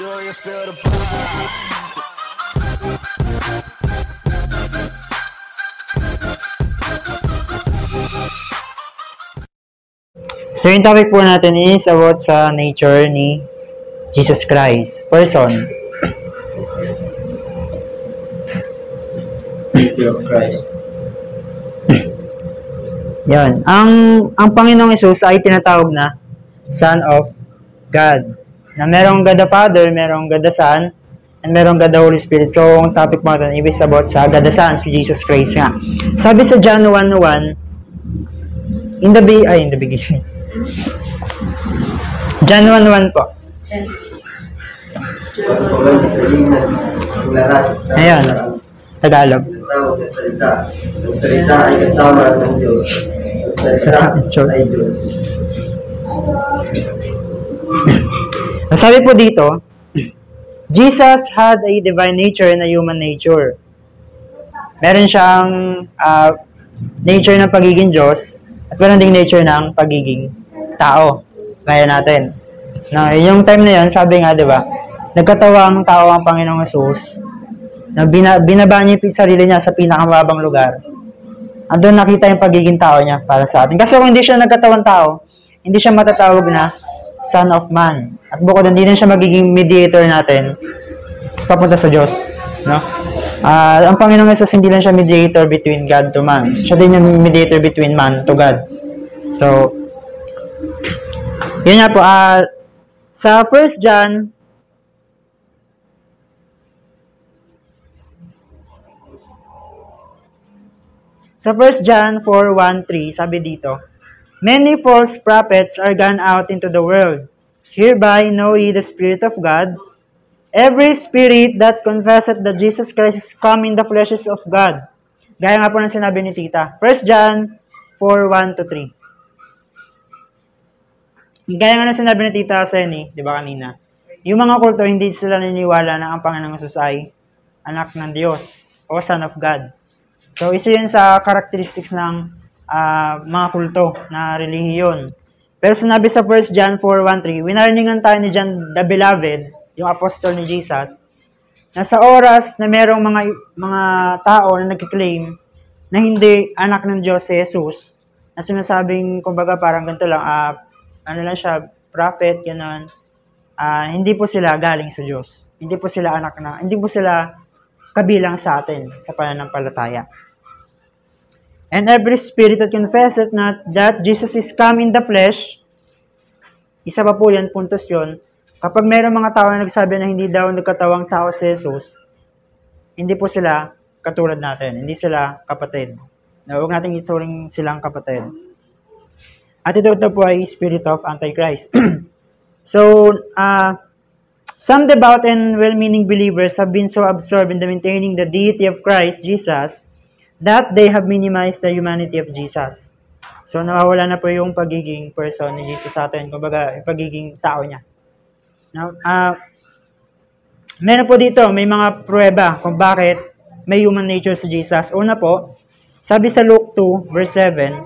Do you feel the vibes? So, yung topic po natin is about sa nature ni Jesus Christ, person. Nature of Christ. Yan. Ang Panginoong Hesus ay tinatawag na Son of God. Na merong God the Father, merong God the Son, and merong God the Holy Spirit. So, ang topic mo natin is about sa God the Son, si Jesus Christ nga. Sabi sa John 1:1, in the beginning. John 1:1 po. Ayan. Tagalog. Ang salita ay kasama ng Diyos. Ang salita ay Diyos. Sabi po dito, Jesus had a divine nature and a human nature. Meron siyang nature ng pagiging Diyos at meron ding nature ng pagiging tao. Gaya natin. Na yung time na yun, sabi nga, di ba, nagkatawang tao ang Panginoong Hesus, na binaba niya yung sarili niya sa pinakamababang lugar. Andun nakita yung pagiging tao niya para sa atin. Kasi kung hindi siya nagkatawang tao, hindi siya matatawag na Son of Man. At bukod hindi din siya magiging mediator natin papunta sa Diyos. No? Ang Panginoong Hesus hindi lang siya mediator between God to man. Siya din yung mediator between man to God. So, yun nga po. Sa 1 John, sa 1 John 4:1-3, sabi dito, many false prophets are gone out into the world. Hereby know ye the Spirit of God. Every spirit that confesseth that Jesus Christ is come in the flesh is of God. Gaya nga po ng sinabi ni Tita. 1 John 4:1-3. Gaya nga ng sinabi ni Tita Seni, di ba kanina? Yung mga kulto, hindi sila naniniwala na ang Panginoong Hesus ay anak ng Diyos o Son of God. So, isa yun sa characteristics ng mga kulto na relihiyon. Pero sinabi sa 1 John 4:1-3, winarningan tayo ni John the Beloved, yung apostol ni Jesus, na sa oras na merong mga tao na nagkiklaim na hindi anak ng Diyos si Jesus, na sinasabing, kumbaga parang ganito lang, ano lang siya, prophet, gano'n, hindi po sila galing sa Diyos. Hindi po sila hindi po sila kabilang sa atin sa pananampalataya. And every spirit that confesseth not that Jesus is come in the flesh, isa pa po yan, puntos yun, kapag mayroong mga tao na nagsabi na hindi daw nagkatawang tao si Jesus, hindi po sila katulad natin. Hindi sila kapatid. Na huwag natin ituring silang kapatid. At ito po ay spirit of Antichrist. So, some devout and well-meaning believers have been so absorbed in the maintaining the deity of Christ Jesus that they have minimized the humanity of Jesus. So, nawawala na po yung pagiging person ni Jesus sa atin. Kumbaga, yung pagiging tao niya. Now, meron po dito, may mga pruweba kung bakit may human nature si Jesus. Una po, sabi sa Luke 2:7,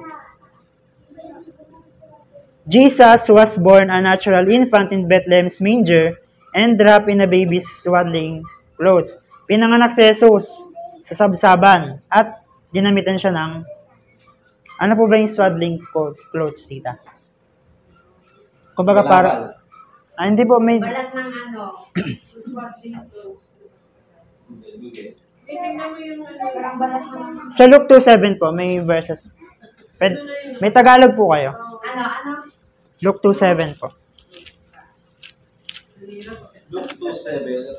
Jesus was born a natural infant in Bethlehem's manger and wrapped in a baby's swaddling clothes. Pinanganak si Jesus sa sabsaban at dinamitan siya ng, ano po ba yung swaddling clothes, Tita? Kumbaga para, hindi po, may, balat ng ano, swaddling clothes. Tingnan mo yung ano, parang balat ng sa Luke 2:7 po, may verses. May Tagalog po kayo. ano? Luke 2:7 po. Luke 2:7,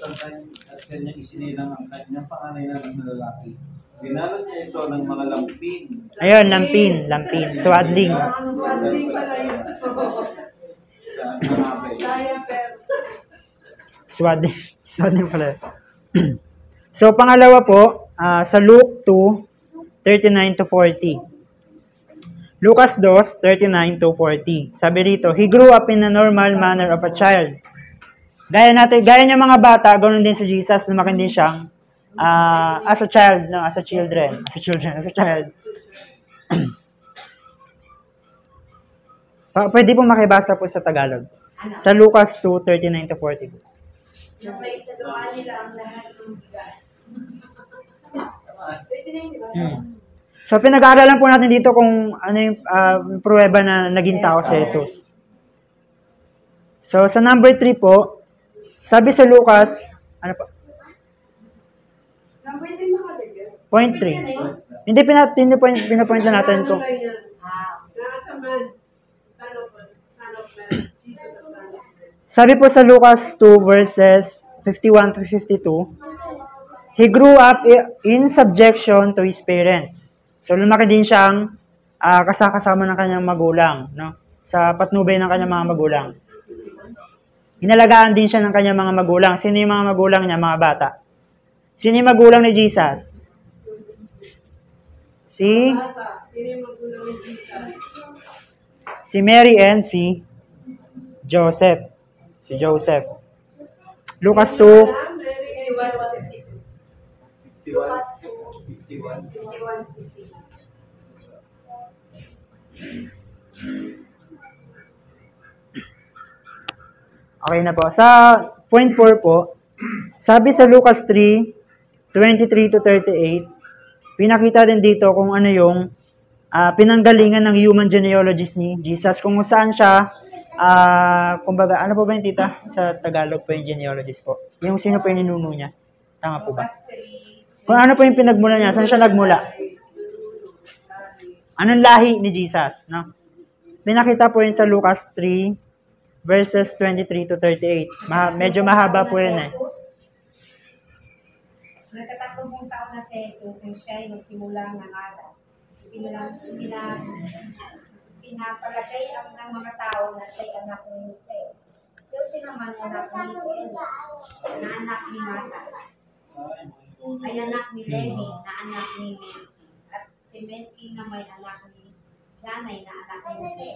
at kanyang isinilang ang kanyang panganay na ng lalaki. Binalot niya ito ng mga lampin. Ayun, lampin. Swaddling. Swaddling pala yun. Sa nanapay. Swaddling pala. So, pangalawa po, sa Luke 2:39-40. Lucas 2:39-40. Sabi rito, he grew up in a normal manner of a child. Gaya niya mga bata, ganoon din si Jesus, lumaki din siyang as a child, no, as a child. Pwede po makibasa po sa Tagalog. Sa Lucas 2:39-40. Na-pray sa doa nila ang lahat ng bigat. Pwede na yun, di ba? So, pinag-aaralan po natin dito kung ano yung pruweba na naging tao si Jesus. So, sa number 3 po, sabi sa Lucas, ano pa? Pwede mo kalagyan. Point 3. Hindi, pinapoint na natin kung Nasa man. Son of man. Jesus as son of man. sabi po sa Lucas 2 verses 51 to 52, he grew up in subjection to his parents. So, lumaki din siyang kasama ng kanyang magulang, no? Sa patnubay ng kanyang mga magulang. Inalagaan din siya ng kanyang mga magulang. Sino yung mga magulang niya? Mga bata. Sino yung magulang ni Jesus? Si Bata. Sino yung magulang ni Jesus? Mary and si Joseph. Si Joseph. Lucas 2. 51. 51. Okay na po. Sa point 4 po, sabi sa Lucas 3:23 to 38, pinakita din dito kung ano yung pinanggalingan ng human genealogist ni Jesus, kung saan siya, kumbaga, ano po ba yung tita? Sa Tagalog po yung genealogist po. Yung sino po yung ninuno niya. Tama po ba? Kung ano po yung pinagmula niya, saan siya nagmula? Anong lahi ni Jesus? No? Pinakita po yun sa Lucas 3, verses 23 to 38. Medyo mahaba po yun eh. Nagkatatlong taon na si Jesus nang siya ay nagsimula ng aral. Pinapalagay ang ng mga tao na siya'y anak ni Jose. Si Jose naman ay anak ni Eli, na anak ni Mata. Ay anak ni Levi, na anak ni Melki. At si Melki na may anak ni Janay, na anak ni Jose.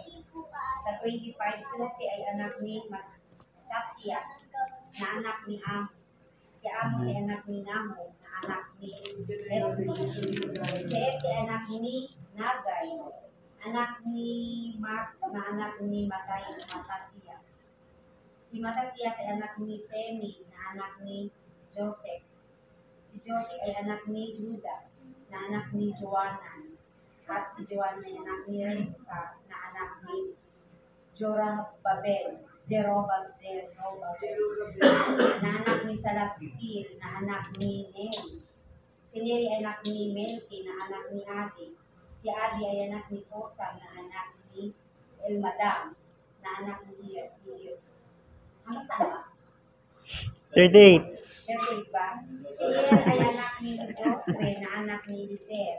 Sa 25, si Jose ay anak ni Matatias, na anak ni Amos. Si Amos ay anak ni Nahum, na anak ni Esli. Si Esli ay anak ni Nagay, anak ni na anak ni Matatias. Si Matatias ay anak ni Semi, na anak ni Joseph. Si Joseph ay anak ni Juda, na anak ni Joanan. At si Joanan ay anak ni Reza, na anak ni Zerobabel, na anak ni Salatiel, na anak ni Neri. Si Neri ay anak ni Melki, na anak ni Adi. Si Adi ay anak ni Kosam, na anak ni Elmadam, na anak ni Iyot. Hanggang saan ba? 38. 38 ba? Si Er ay anak ni Josue, na anak ni Elisir.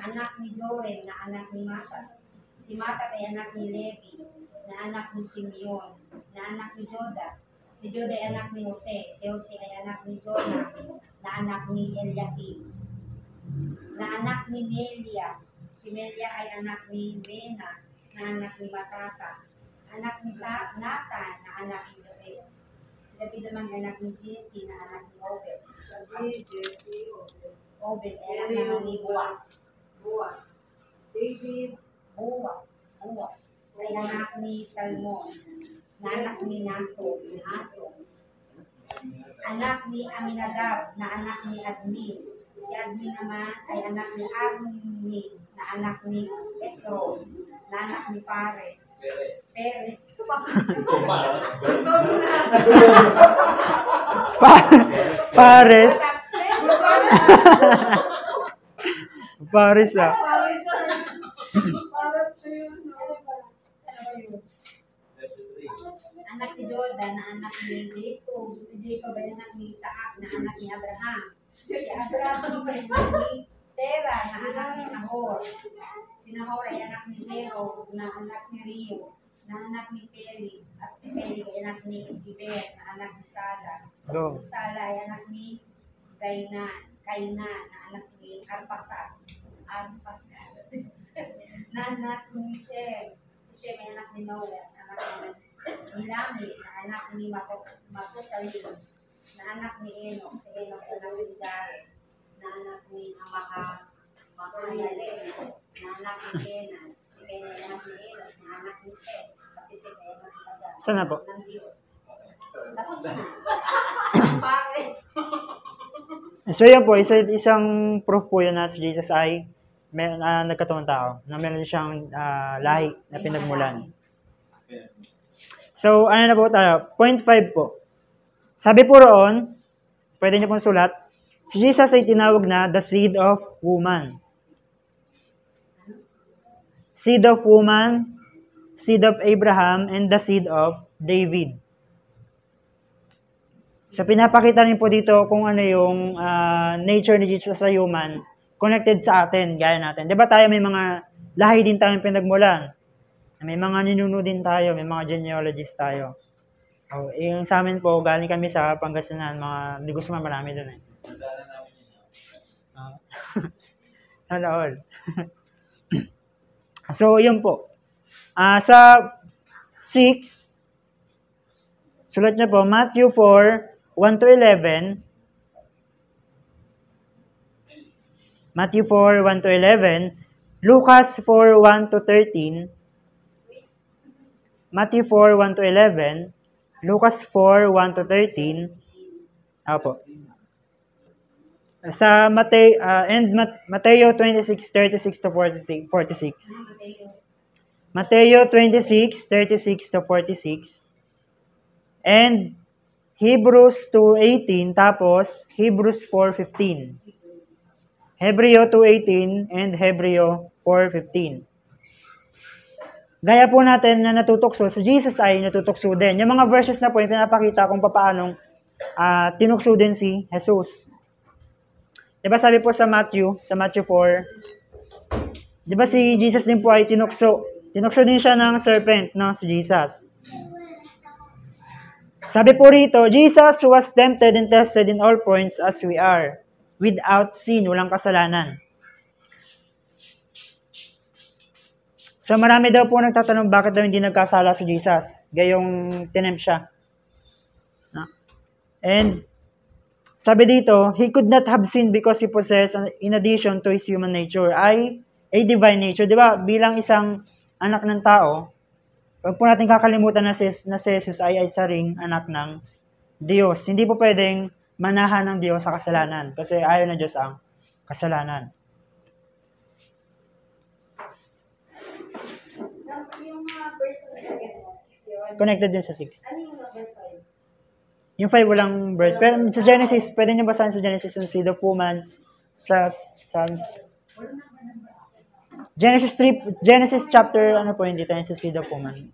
Anak ni Jorem, na anak ni Matat. Si Matat ay anak ni Levi, na anak ni Simeon, na anak ni Joda. Si Joda ay anak ni Jose. Si Jose ay anak ni Jonah, na anak ni Eliakim, na anak ni Melia. Si Melia ay anak ni Mena, na anak ni Matata. Anak ni Nathan, na anak ni David. Si David naman ay anak ni Jesse, na anak ni Obed. Jesse, Obed ay anak naman ni Boaz. Boaz. David, Boaz ay anak ni Salmon, na anak ni Naso. Anak ni Aminadab, na anak ni Admin. Si Admin naman ay anak ni Arni, na anak ni Esron, na anak ni Pares. Pares. Pares ah. para sa yun. Anak ni Joda, na anak ni Jacob. Si Jacob ay anak ni Isaac, na anak ni Abraham. Si Abraham ay anak ni Tera, na anak ni Nahor. Si Nahor ay anak ni Zero, na anak ni Rio, na anak ni Peli. At si Peli ay anak ni Jiber, na anak ni Sala. Go. Si Sala ay anak ni Kainan, na anak ni Arpasad, na anak ni Shem. Si Shem ay anak ni Noah, na anak ni Lami, na anak ni Matusalin, na anak ni Enoch. Si Enoch ay anak ni Jared, na anak ni Mahalalel, na anak ni Kenan. Si Kenan ay anak ni Enos, na anak ni Seth. At si Seth ay anak ni Adam, Saan na po? ng Diyos. Tapos na. Bakit? So yun po, isang proof po yun na si Jesus ay nagkataong tao, na meron siyang lahi na pinagmulan. So, ano na po tayo? Point 5 po. Sabi po roon, pwede niyo pong sulat, si Jesus ay tinawag na the seed of woman. Seed of woman, seed of Abraham, and the seed of David. So, pinapakita rin po dito kung ano yung nature ni Jesus sa human connected sa atin, gaya natin. Di ba tayo may mga lahi din tayong pinagmulan? May mga ninuno din tayo, may mga genealogists tayo. Oh, yung sa amin po, galing kami sa Pangasinan, mga di gusto marami doon eh. Sana all. So, yun po. Sa 6, sulat niya po, Matthew 4, 1 to 11. Matthew 4, 1 to 11. Lucas 4, 1 to 13. Matthew 4, 1 to 11. Lucas 4, 1 to 13. Apo. Sa Mateo 26, 36 to 46. Mateo 26, 36 to 46. And Hebrews 2:18, tapos Hebrews 4:15. Hebreo 2:18 and Hebreo 4:15. Gaya po natin na natutukso, si Jesus ay natutukso din. Yung mga verses na po, yung pinapakita kung paanong tinukso din si Jesus. Diba sabi po sa Matthew 4, diba si Jesus din po ay tinukso. Tinukso din siya ng serpent, no, si Jesus. Sabi po rito, Jesus was tempted and tested in all points as we are, without sin, walang kasalanan. So marami daw po nagtatanong bakit daw hindi nagkasala si Jesus, gayong tinempt siya. No? And sabi dito, he could not have sinned because he possessed, in addition to his human nature, ay a divine nature. Di ba? Bilang isang anak ng tao, huwag po natin kakalimutan na si Jesus ay isa ring anak ng Diyos. Hindi po pwedeng manahan ng Diyos sa kasalanan kasi ayaw na Diyos ang kasalanan. Yung mga verse na nilagay mo, 6 yun. Connected din sa 6. Ano yung number 5? Yung 5 walang verse. Pero sa Genesis, pwede nyo basahin sa Genesis yung seed of woman, sa Psalms. Genesis chapter, ano po, hindi tayo sa seed of woman.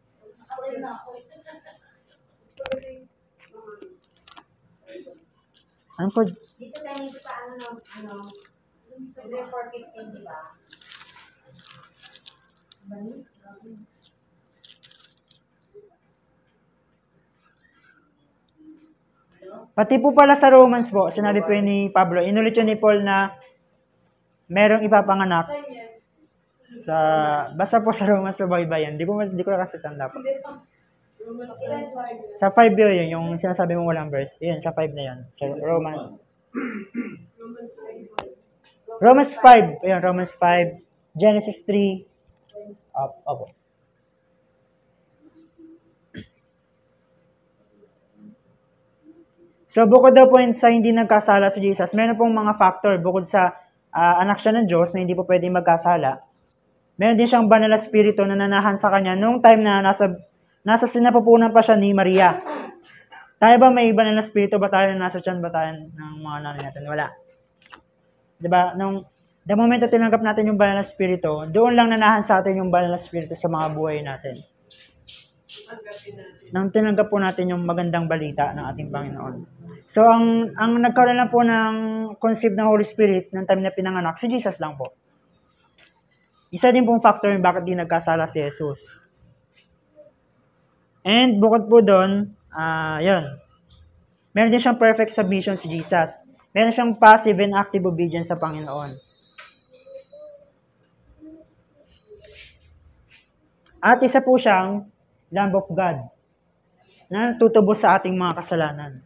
Ano po? Dito tayo sa ano, February 4:15, di ba? Pati po pala sa Romans po, sinabi po yun ni Pablo, inulit yun ni Paul na merong ipapanganak sa, basta po sa Romans sa baybayan. Di ko na kasi tanda po. Sa 5 yun, yung sinasabi mo walang verse. Yun, sa 5 na yun. Sa Romans 5. Ayun, Romans 5. Genesis 3. Opo. So, bukod daw po sa hindi nagkasala si Jesus, meron pong mga factor bukod sa anak siya ng Diyos na hindi po pwedeng magkasala. Meron din siyang banal na spirito na nanahan sa kanya nung time na nasa sinapupunan pa siya ni Maria. Tayo ba may banal na spirito ba tayo na nasa tiyan ba tayo ng mga nanay natin? Wala. Diba? The moment na tinanggap natin yung banal na spirito, doon lang nanahan sa atin yung banal na spirito sa mga buhay natin. Nang tinanggap po natin yung magandang balita ng ating Panginoon. So, ang nagkaroon lang po ng concept ng Holy Spirit ng time na pinanganak, si Jesus lang po. Isa din pong factor yung bakit di nagkasala si Jesus. And bukod po doon, yun. Meron din siyang perfect submission si Jesus. Meron siyang passive and active obedience sa Panginoon. At isa po siyang Lamb of God na tutubos sa ating mga kasalanan.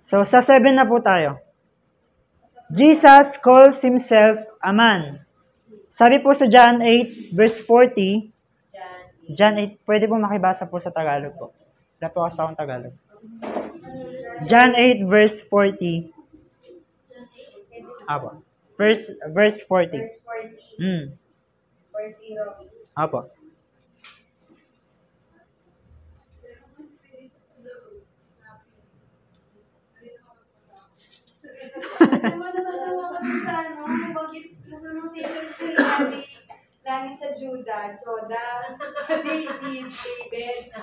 So, sa 7 na po tayo. Jesus calls himself a man. Sabi po sa John 8, verse 40, John 8, pwede po makibasa po sa Tagalog po. Wala po kasi akong Tagalog. John 8 verse 40. Apo. Verse 40. Verse 40. Hmm. Verse 0. Apo. Naman natatawa kami sa ano, bakit yung pronunciation ko yung lagi sa Judah, Joda, sa David, David.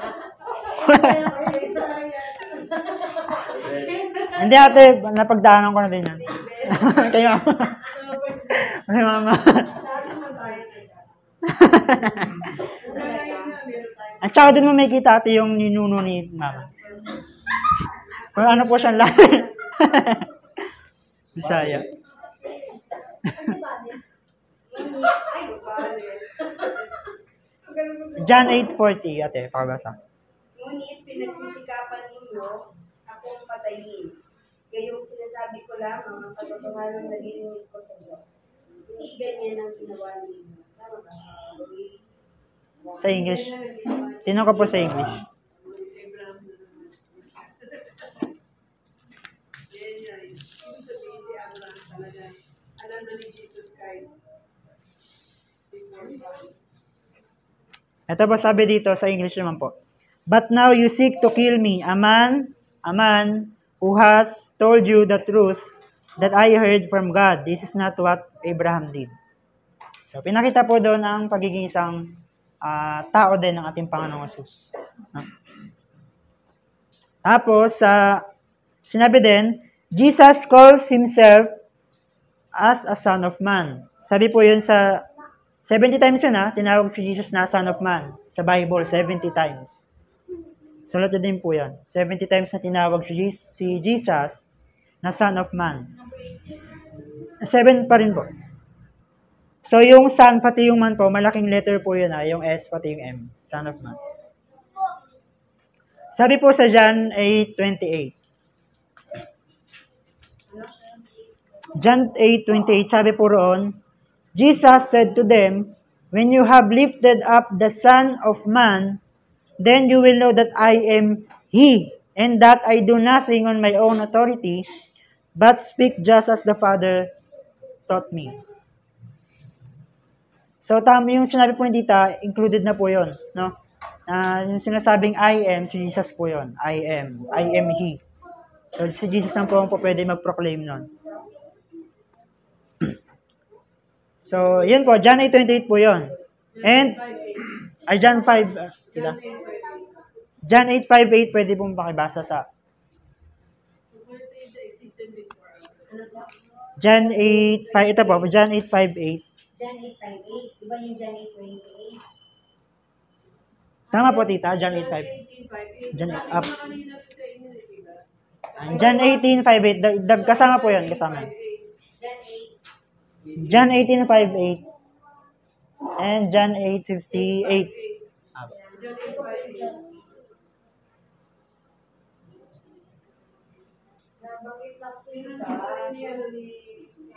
Hindi ate, napagdaanan ko na din yan. Kaya, ay mama. Lahat naman tayo nagkakaroon. Ngayon nga, meron tayo. At saka din mo may kita ate yung ninuno ni mama. Kung ano po siyang lahi. Bisaya. John 8:40 ate, pakabasa. Ngunit pinagsisikapan ninyo akong patayin. Gayong sinasabi ko lamang ang katotohanan na narinig ko sa Diyos. Hindi ganyan ang ginawa ninyo. Tama ba? Sa English. Tinong ko po sa English. Abraham na naman. Yan yan. Ibig sabihin si Abraham talaga. Alam na ni Jesus Christ. Before God. Ito po sabi dito sa English naman po. But now you seek to kill me, a man who has told you the truth that I heard from God. This is not what Abraham did. So, pinakita po doon ang pagiging isang tao din ng ating Panginoong Jesus. No? Tapos, sinabi din, Jesus calls himself as a son of man. Sabi po yun sa 70 times yun tinawag si Jesus na son of man. Sa Bible, 70 times. Sulat na din po yan. 70 times na tinawag si Jesus na son of man. 7 pa rin po. So, yung son, pati yung man po, malaking letter po yun yung S, pati yung M. Son of man. Sabi po sa John 8:28. John 8:28, sabi po roon, Jesus said to them, when you have lifted up the Son of Man, then you will know that I am He, and that I do nothing on my own authority, but speak just as the Father taught me. So, yung sinabi po ni Tita, included na po yun, no? Yung sinasabing I am, si Jesus po yun. I am He. So, si Jesus lang po ang pwede mag-proclaim nun. So, yun po, John 8:28 po yun. And, John 5, John 8:5-8, pwede pong pakibasa sa John 8:5, ito po, John 8:5-8. John 8:58. Diba yung John 8:28? Tama po, Tita, John 8:5. John 8, up. John 18:5-8, kasama po yun, kasama. John 8. John 18:5-8 and John 8:58. Nabanggit na kasi sa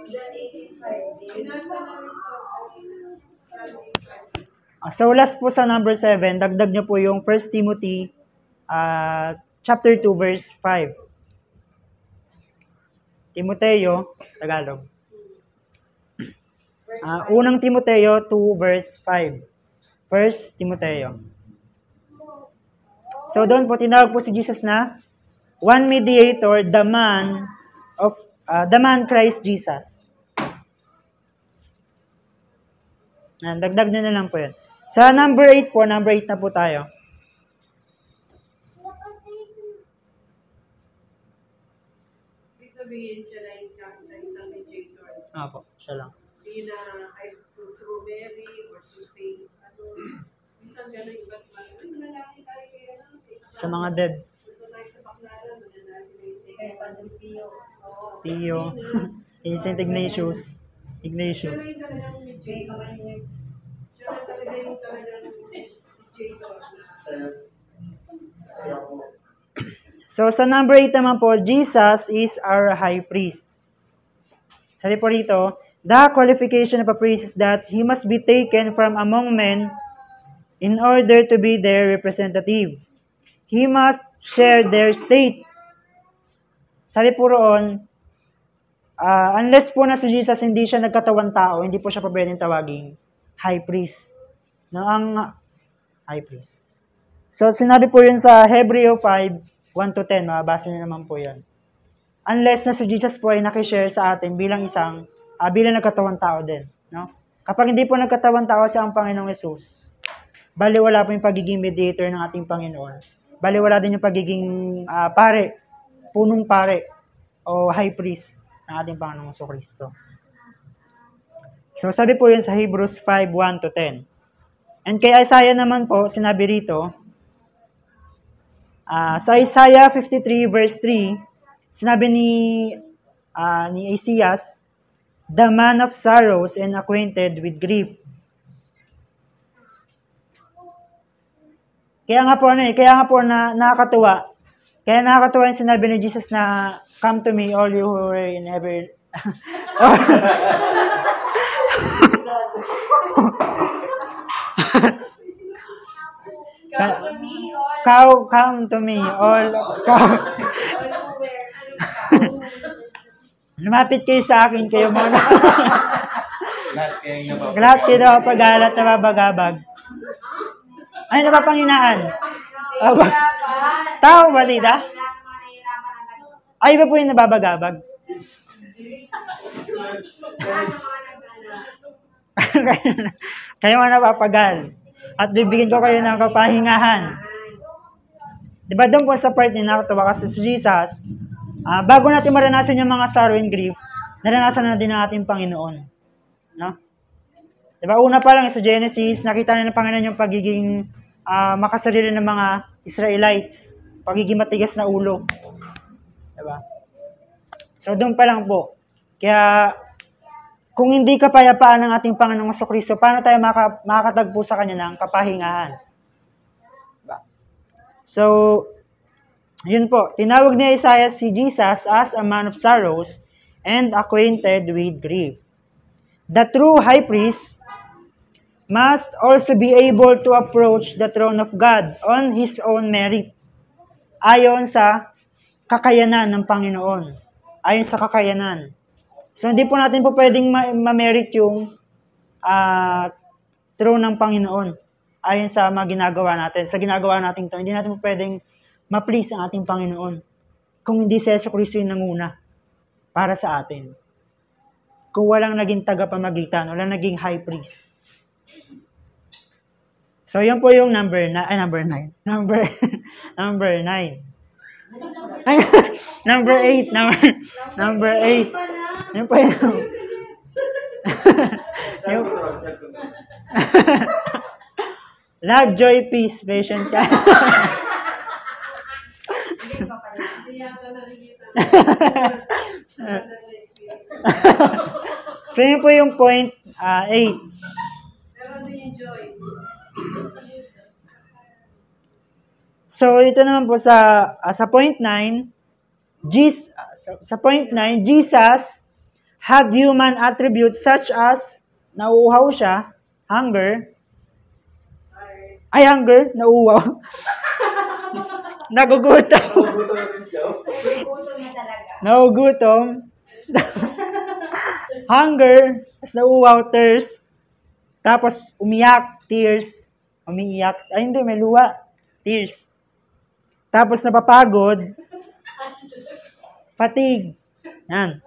John 18:5. So last po sa number 7, dagdag nyo po yung 1 Timothy chapter 2 verse 5. Timoteo, Tagalog. Unang Timoteo 2 verse 5. 1 Timoteo. So doon po tinawag po si Jesus na one mediator, the man Christ Jesus. Dagdag nyo na lang po yun. Sa number 8 po, number 8 na po tayo. Ibig sabihin siya na yung sa isang mediator. Opo, siya lang. Hindi na ay through Mary or to say, minsan gano'n iba't ibang, manalangin tayo kaya lang. Sa mga dead. Punta tayo sa baklaran, manalangin tayo sa Kaya Padre Pio. Pio. Saint Ignatius. Siya lang yung talagang Kaya mediator. kamay ni Siya lang talaga yung talagang mediator na So, sa number 8 naman po, Jesus is our high priest. Sabi po rito, the qualification of a priest is that he must be taken from among men in order to be their representative. He must share their state sabi po roon, unless po na si Jesus hindi siya nagkatawan tao, hindi po siya pwedeng tawaging high priest. No, ang high priest. So, sinabi po yun sa Hebreo 5, 1-10. Mababasa niyo naman po yun. Unless na si Jesus po ay nakishare sa atin bilang bilang nagkatawan tao din. No? Kapag hindi po nagkatawan tao siya ang Panginoong Yesus, baliwala po yung pagiging mediator ng ating Panginoon. Baliwala din yung pagiging punong pare, o high priest ng ating Panginoong Kristo. So, sabi po yun sa Hebrews 5, 1-10. And kay Isaiah naman po, sinabi rito, sa Isaiah 53 verse 3, sinabi ni Isaias, the man of sorrows and acquainted with grief. Kaya nga po na nakakatuwa. Kaya nakakatuwa yung sinabi ni Jesus na, come to me, all you who are in every... Come to me, all... Lumapit kayo sa akin, kayo mga lahat kayo na pag-alat na babagabag. Ay, napapanginaan. Tao ba, tita? Ay, iba po yung nababagabag. Kayo mga napapagal. At bibigyan ko kayo ng kapahingahan. Diba doon po sa part niya nakatawa kasi si Jesus, bago natin maranasan yung mga sorrow and grief, naranasan na din ng ating Panginoon. No? Diba, una pa lang sa Genesis, nakita na ng Panginoon yung pagiging makasarili ng mga Israelites, pagiging matigas na ulo. Diba? So, doon pa lang po. Kaya, kung hindi kapayapaan ng ating Panginoong Kristo, paano tayo makakatagpo sa Kanya ng kapahingahan? Diba? So, yun po. Tinawag ni Isaiah si Jesus as a man of sorrows and acquainted with grief. The true high priest must also be able to approach the throne of God on his own merit. Ayon sa kakayanan ng Panginoon. Ayon sa kakayanan. So, hindi po natin po pwedeng ma-merit yung throne ng Panginoon. Ayon sa mga ginagawa natin. Sa ginagawa natin ito, hindi natin po pwedeng ma-please ang ating Panginoon. Kung hindi si Yesu Cristo yung nanguna para sa atin. Kung walang naging tagapamagitan, walang naging high priest. So, yun po yung number 9. Number 9. Number 8. Number 8. Yun po yung... Love, joy, peace, patient ka. Hindi yata nakikita. So, yun po yung point 8. Meron din yung joy. So, ito naman po sa point 9, Jesus had human attributes such as nauuhaw siya, hunger, nauuhaw, nagugutom, Gusto niya talaga. nagugutom, hunger, tapos nauuhaw, thirst, tapos umiyak, tears, umiiyak, ay hindi, may luha, tears. Tapos napapagod, fatigue. Yan.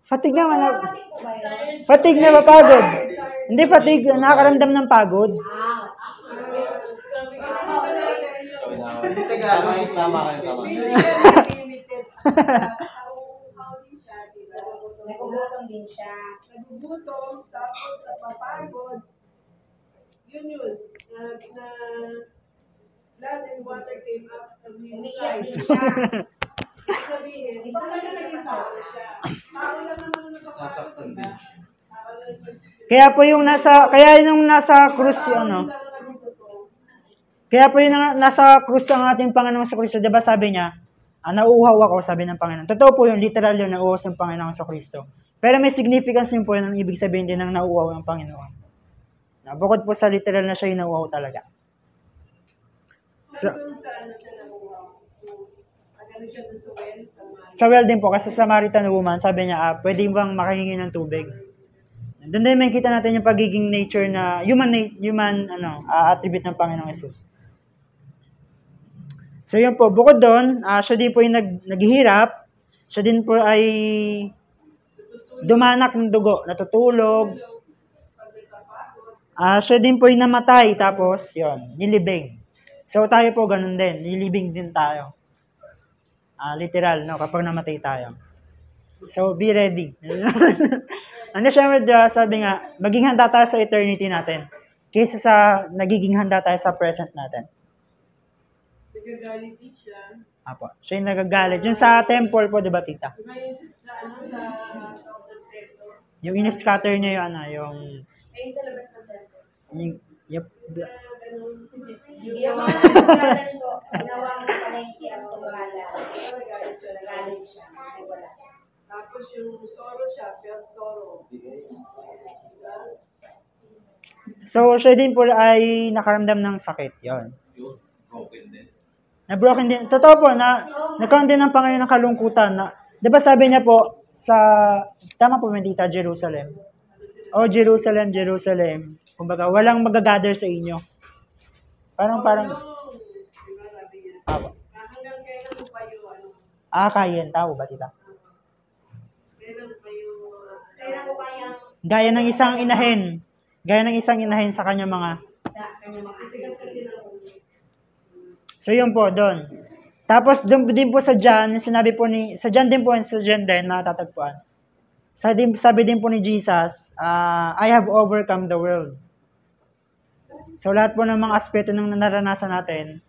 Fatigue naman. Fatigue na mapagod. Hindi fatigue, nakakaramdam ng pagod. Tama. Physically limited. Nauuhaw din siya, diba? Nagugutom din siya. Nagugutom, tapos napapagod. Yun. Na blood and water came up from his Umiiyak side. din siya. Sabihin, talaga naging tao siya. Tao lang naman ang napapagod, Sasaktan diba? din. Tao lang Kaya po yung nasa krus, kaya po yung nasa krus ang ating Panginoong Kristo, diba sabi niya, nauuhaw ako, sabi ng Panginoon. Totoo po yun, literal yun, nauuhaw ng Panginoong Kristo. Pero may significance yun po yun, ang ibig sabihin din ng nauuhaw ng Panginoon. Bukod po sa literal na siya yung nauuhaw talaga. Sa, Doon sa ano siya nakuha. Ano siya doon sa well, sa Mali. sa well din po, kasi sa Samaritan woman, sabi niya, pwede bang makahingi ng tubig? Doon din makikita natin yung pagiging nature na, human attribute ng Panginoong Yesus. So yun po, bukod doon, siya din po yung naghihirap, siya din po ay dumanak ng dugo, natutulog, siya din po yung namatay, tapos yun, nilibing. So tayo po ganun din, nilibing din tayo. Literal, no, kapag namatay tayo. So be ready. Ano siya, sabi nga, maging handa tayo sa eternity natin kaysa sa nagiging handa tayo sa present natin. Nagagalit din siya. Apo. Siya yung nagagalit. Yung sa temple po, di ba, tita? Diba yung sa loob ng templo? Yung in-scatter niya yung yung Ayun sa labas ng temple. yung Ginawa Yung mga nagsugalan po. Ginawang palengke ang sumala. Nagalit siya. Nagalit siya. Wala. Tapos yung soro siya, pero soro. So, siya din po ay nakaramdam ng sakit. Yon. Yun, broken din. Na-broken din. Totoo po, nagkaroon din ng Panginoon ng kalungkutan. Di ba sabi niya po, tama po, Medita, Jerusalem. Oh, Jerusalem, Jerusalem. Kumbaga, walang magagather sa inyo. Parang, Diba sabi niya? Hanggang kailan mo pa yung kayan, tao ba, tita? kailan mo pa yung Kailan ko kayang Gaya ng isang inahin. Gaya ng isang inahin sa kanya mga. sa kanyang mga tigas kasi ng So, yun po, doon. Tapos, doon din po sa John, yung sinabi po sa John din po, sa John din, natatagpuan. Sabi din po ni Jesus, I have overcome the world. So, lahat po ng mga aspeto ng naranasan natin,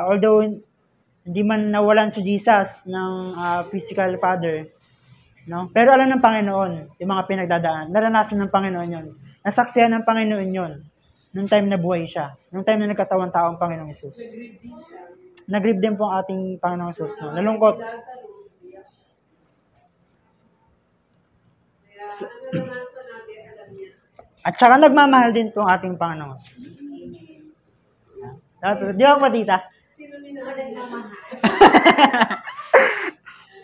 although hindi man nawalan si Jesus ng physical father, no? Pero alam ng Panginoon, yung mga pinagdadaan, naranasan ng Panginoon yun. Nasaksihan ng Panginoon yun, nung time na buhay siya, nung time na nagkatawan tao ang Panginoong Yesus. nag-read din siya. Nag-grieve din po ang ating Panginoong Yesus, no? Nalungkot. Si Lazarus, umiyak siya. Kaya ano naranasan natin, alam niya. At saka nagmamahal din po ang ating Panginoong Yesus. Di ba po, tita? Sino mga minahal? nagmamahal.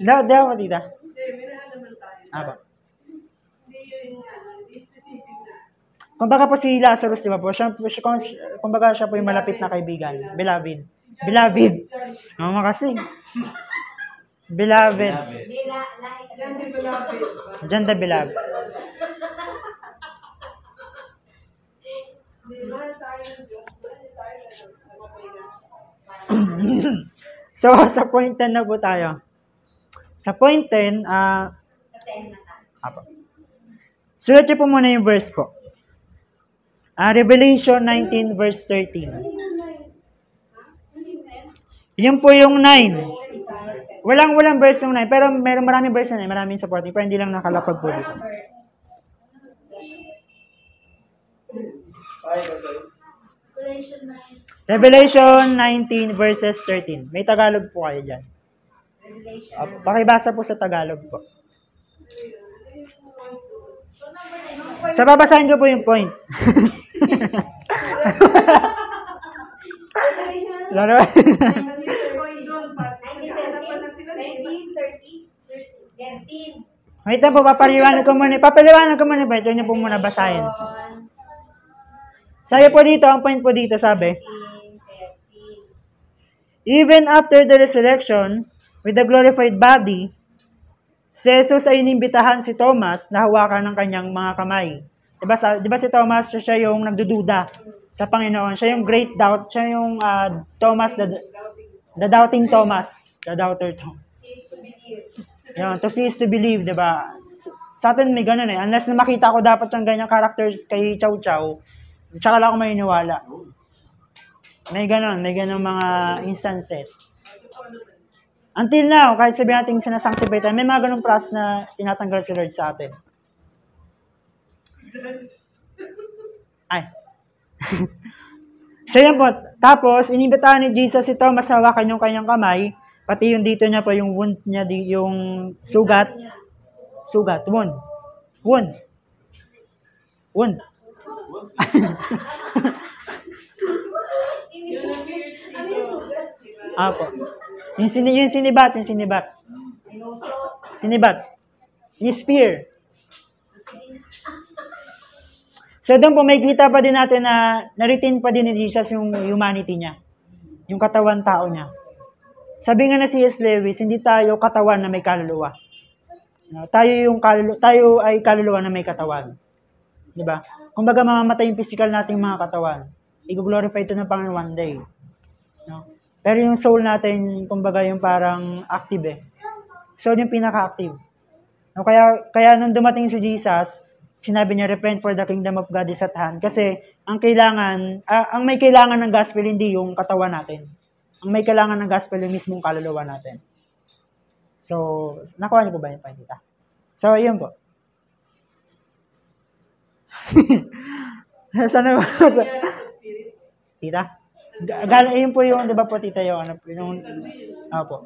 Di ba po, tita? Hindi, minahal naman tayo. Aba. Hindi yun, hindi specific na. Kumbaga po si Lazarus, di ba po? Kumbaga siya po yung malapit na kaibigan. Beloved. Beloved. Mama kasi. Beloved. Bila, lahi ka Diyan, di ba lapit? Diyan the beloved. Hindi, mahal tayo ng Diyos. Mahal tayo na namatay na. So, sa point 10 na po tayo. Sa point 10, sa ten na tayo. Apo. Sulat niyo po muna yung verse po. Revelation 19 verse 13. Yun po yung 9. Walang verse yung 9, pero maraming verse na 9, maraming supporting, pero hindi lang nakalapag po dito. Revelation 19 verses 13. May Tagalog po kayo dyan. Revelation. Pakibasa po sa Tagalog po. Sa babasahin ko po yung point. Lalo ba? Nandito ko yung doon, nagkahanapan na sila dito. 13. Wait lang po, papaliwanag ko muna. Papaliwanag ko muna ba? Ito nyo po muna basahin. Sabi po dito, ang point po dito, sabi, 13. even after the resurrection, with the glorified body, si Jesus ay inimbitahan si Thomas na hawakan ng kanyang mga kamay. Diba si Thomas, siya yung nagdududa sa Panginoon. Siya yung great doubt. Siya yung Thomas, the doubting Thomas. The doubter Thomas. Cease to believe. Yun, to see is to believe, diba? Sa atin may ganun eh. Unless na makita ko dapat yung ganyang characters kay Chow Chow, tsaka lang ako maniniwala. May ganun mga instances. Until now, kahit sabihin natin sinasanctify tayo, may mga ganung process na tinatanggal si Lord sa atin. Ay. So yan po. Tapos, inibitahan ni Jesus si Thomas na hawakan yung kanyang kamay, pati yung dito niya po, yung wound niya, yung sugat. Sugat, wound. Wounds. Wound. Yun ang piercing. Apo. Yung sinibat. Sinusot. Sinibat. Yung spear. So doon po, may kita pa din natin na na-retain pa din ni Jesus yung humanity niya. Yung katawan tao niya. Sabi nga na C.S. Lewis, hindi tayo katawan na may kaluluwa. No, tayo ay kaluluwa na may katawan. 'Di ba? Kumbaga mamamatay yung physical nating mga katawan. I-glorify ito ng Panginoon one day. No? Pero yung soul natin, kumbaga yung parang active eh. Soul yung pinaka-active. No, kaya nung dumating si Jesus, sinabi niya, repent for the kingdom of God is at hand. Kasi ang may kailangan ng gospel hindi yung katawan natin. Ang may kailangan ng gospel yung mismong kaluluwa natin. So, nakuha niyo po ba yung point, tita? So, yun po. Sana ba? Nangyari sa spirit. Tita? Yun po yung, di ba po, tita, yung po,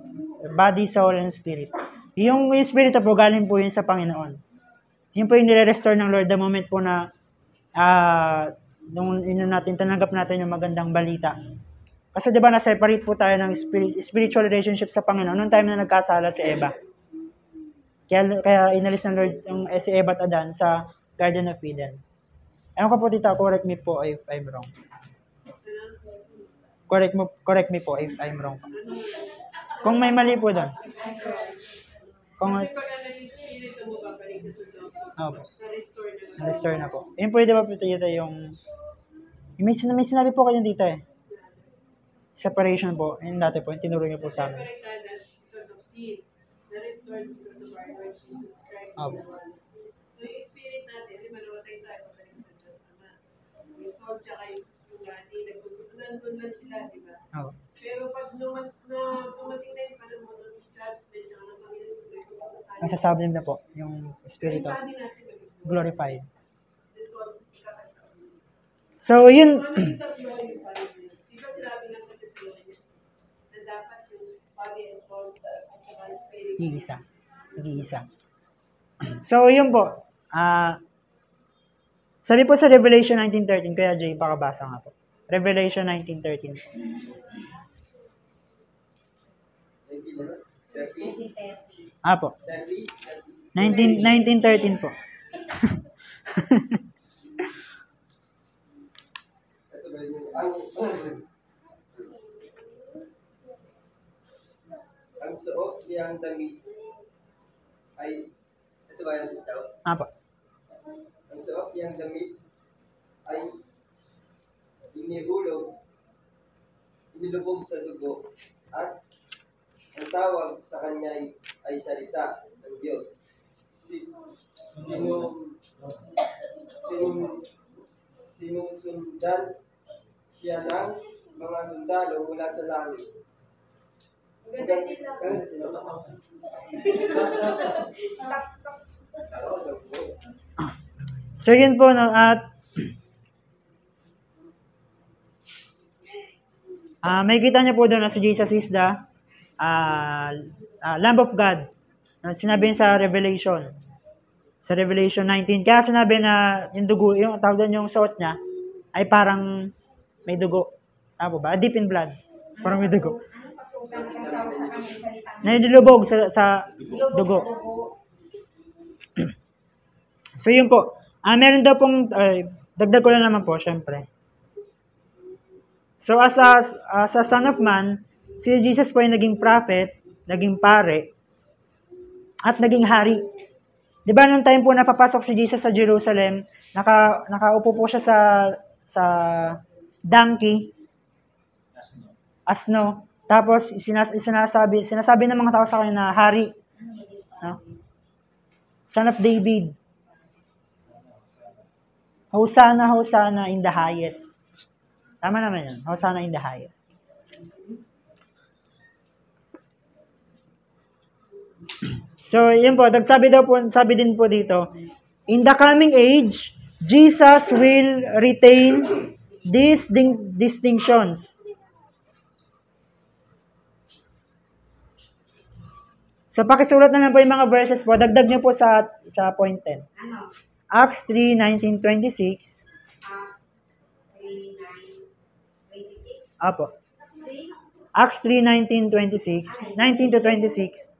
body, soul, and spirit. Yung spirit po, galing po yun sa Panginoon. Yun po yung nire-restore ng Lord the moment po na nung tanggap natin yung magandang balita. Kasi di ba na-separate po tayo ng spiritual relationship sa Panginoon noong time na nagkasala si Eva. Kaya inalis ng Lord si Eva at Adan sa Garden of Eden. Ewan ko po, tita, correct me po if I'm wrong. Correct me po if I'm wrong. Kung may mali po doon. Kasi pag yung spirit mo babalik na sa Diyos, Na-restore na po. Yun po, di ba po, tita, yung may sinabi po kayo dito eh. Separation po. Yung dati po, yung tinuro niyo po sa amin. Separated because of sin. Na-restored because of our Lord Jesus Christ. Okay. So yung spirit natin, di ba namatay tayo, babalik sa Diyos naman. Yung soul tsaka yung body, nandun lang sila, di ba? Okay. Pero pag dumating na yung panahon ng God's will, tsaka ng Panginoon sa Kristo, Masasabi na po, yung spirito. yung body natin, Glorified. this one, ikakasama sila. So, yun. Mamili tatlo yung body nila. Di ba sinabi nga sa Thessalonians na dapat yung body and soul at saka yung spirit. Nag-iisa. So, yun po. Sabi po sa Revelation 19:13, kaya Jay, pakabasa nga po. Revelation 19:13. 1930. Po. 19:13 po. Ang suot niyang damit ay, ito ba yan? Po. Ang suot niyang damit ay inilubog sa dugo at ang tawag sa kanya ay salita ng Diyos. Sinusundan siya ng mga sundalo mula sa langit. So, yun po, no, at may kita niyo po doon na si Jesus is the Lamb of God. Sinabi yun sa Revelation. Sa Revelation 19. Kaya sinabi na yung dugo, yung tawag doon yung suot niya, ay parang may dugo. Tama ba? Deep in blood. Parang may dugo. Anong pasukan ang tawag sa kanyang salita? Nailulubog sa dugo. So, yun po. Meron daw pong, dagdag ko na naman po, syempre. So, as a son of man, si Jesus po ay naging prophet, naging pare, at naging hari. Di ba nung time po napapasok si Jesus sa Jerusalem, nakaupo po siya sa donkey, asno. Tapos, sinasabi ng mga tao sa kanya na hari. No? Son of David. Hosanna, Hosanna in the highest. Tama naman yun. Hosanna in the highest. So, yun po. Sabi din po dito, in the coming age, Jesus will retain these distinctions. So, pakisulat na lang po yung mga verses po. Dagdag nyo po sa point 10. Ano? Acts 3:19-26. Acts 3:9-26. Apo. Acts 3:19-26. 19 to 26.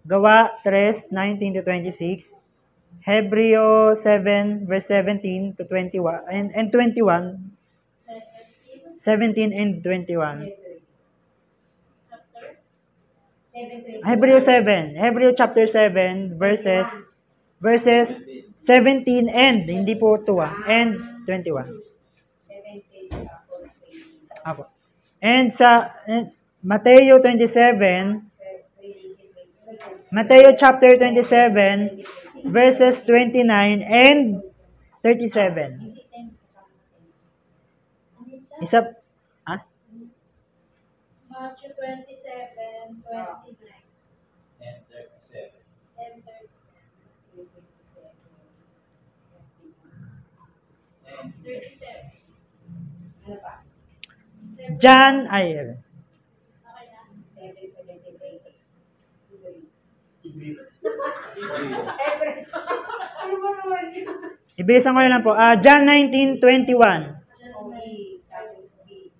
Gawa 3:19 to 26. Hebreo 7, verse 17 to 21, and 21. 17 and 21. Hebreo 7. Hebreo chapter 7, verses 17 and, hindi po 2, and 21. Apo. And sa Mateo 27, Mateo chapter 27, verses 29 and 37. Isa, Matthew 27, 29, And 37. and 37. Ano pa? John, ay, Okay na? 7:73. Ano ba naman yun? ibisan ko na lang po. John 19:21. Okay, tapos B.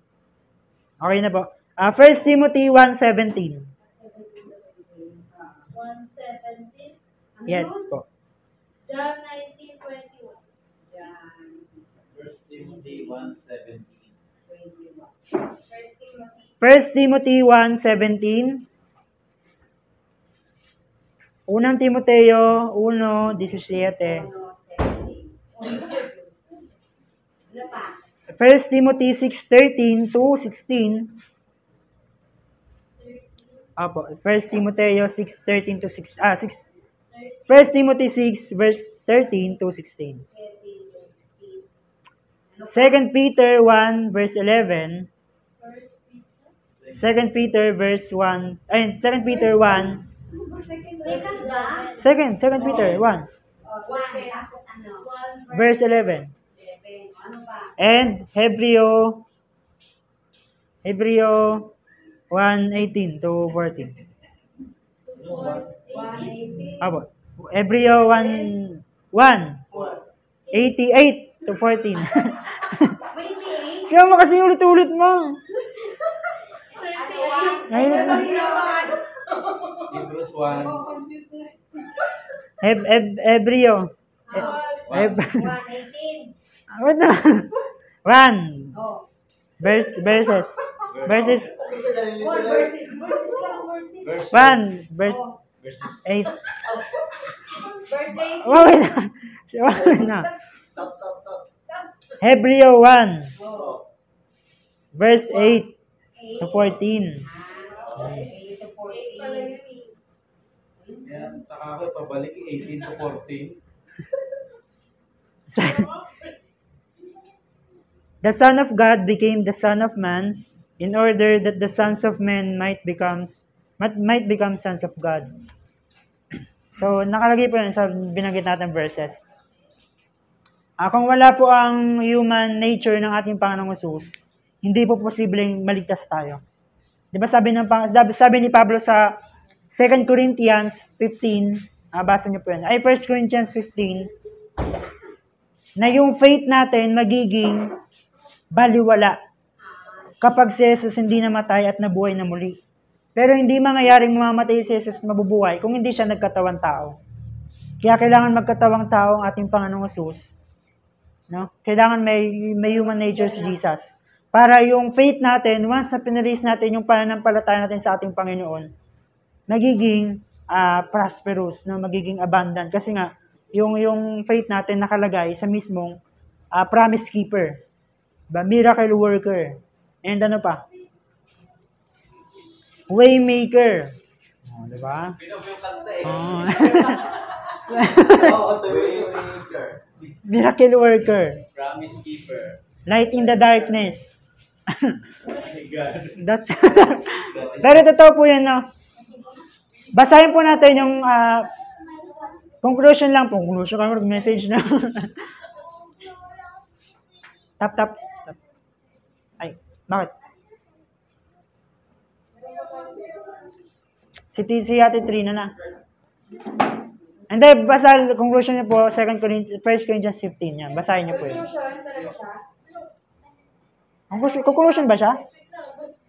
Okay na po. 1 Timothy 1:17. 1:17. Yes po. John 19:21. Yan. 1 Timothy 1:17. 21. 1 Timothy 1:17. Unang Timoteo 1:17. 17. Ano pa? 1 Timothy 6:13 to 16. Apo, 1 Timoteo 6:13 to 6. 1 Timothy 6 verse 13 to 16. 2 Peter 1 verse 11. 2 Peter verse 1. Ay, 2 Peter 1. Second ba? 2 Peter 1 One. Tapos ano? verse 11. 7. Ano pa? And Hebreo 1:18 to 14. 180. Apo. Hebreo 1:88 to 14. 28. Siya mo kasi ulit-ulit mo. Ano? 1. Ngayon na. Hebrews 1. Hebreo. 118. What naman? 1. Oh. Verses. One verses lang, verses. 1. Verse Verses 8. Verse 8. Wait na. Wait na. Top. Hebreo 1. Oh. Verse 8 8. to 14. 8 to 8 pala 14. yun eh. Yan, taka ko, pabalik 18 to 14. The Son of God became the Son of Man in order that the sons of men might become sons of God. So, nakalagay po yun sa binanggit natin verses. Kung wala po ang human nature ng ating Panginoong Hesus, hindi po posibleng maligtas tayo. Di ba sabi ni Pablo sa 2 Corinthians 15, basa niyo po yan. 1 Corinthians 15, na yung faith natin magiging baliwala kapag si Jesus hindi namatay at nabuhay na muli. Pero hindi mangyayaring mamamatay si Jesus at mabubuhay kung hindi siya nagkatawang tao. Kaya kailangan magkatawang tao ang ating Panginoong Hesus. No? Kailangan may human nature si Jesus. Para yung faith natin, once na pinrelease natin yung pananampalataya natin sa ating Panginoon, magiging prosperous, no? Magiging abundant. Kasi nga, yung faith natin nakalagay sa mismong promise keeper, miracle worker, and ano pa? Waymaker. Di ba? Pino po yung kanta eh. Oh. Oo, the Waymaker. Miracle worker. Promise keeper. Light in the darkness. Oh my God. That's Pero totoo po yan, no? Basahin po natin yung conclusion lang po. Conclusion ka, message na. Tap. Ay, bakit? Si Ate Trina na. Hindi, conclusion niyo po, 1 Corinthians 15 yan. Basahin niyo po yun. Conclusion, talaga siya. Conclusion ba siya?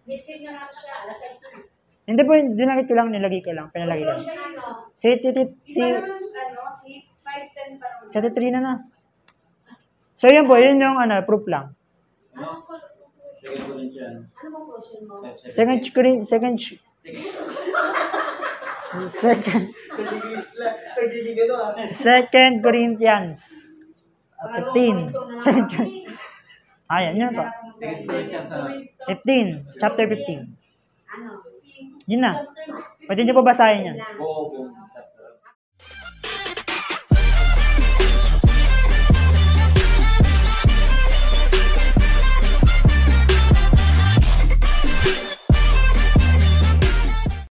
This week na lang siya, alas 6 na. Hindi po, dinagit ko lang, nilagay ko lang, pinalagay ko lang. Conclusion ano? Si Di ba naman, 6, 5, 10 pa naman. 3 na na. So yun po, yun yung proof lang. Ano? Second Corinthians. Ano conclusion mo? 5:17. Second Corinthians. Pangalawang 15. kwento na lang kasi. Ayan, yun po. Second Corinthians, 15. Chapter 15. Ano? Yun na. Pwede niyo po basahin yan. Lang. buong chapter.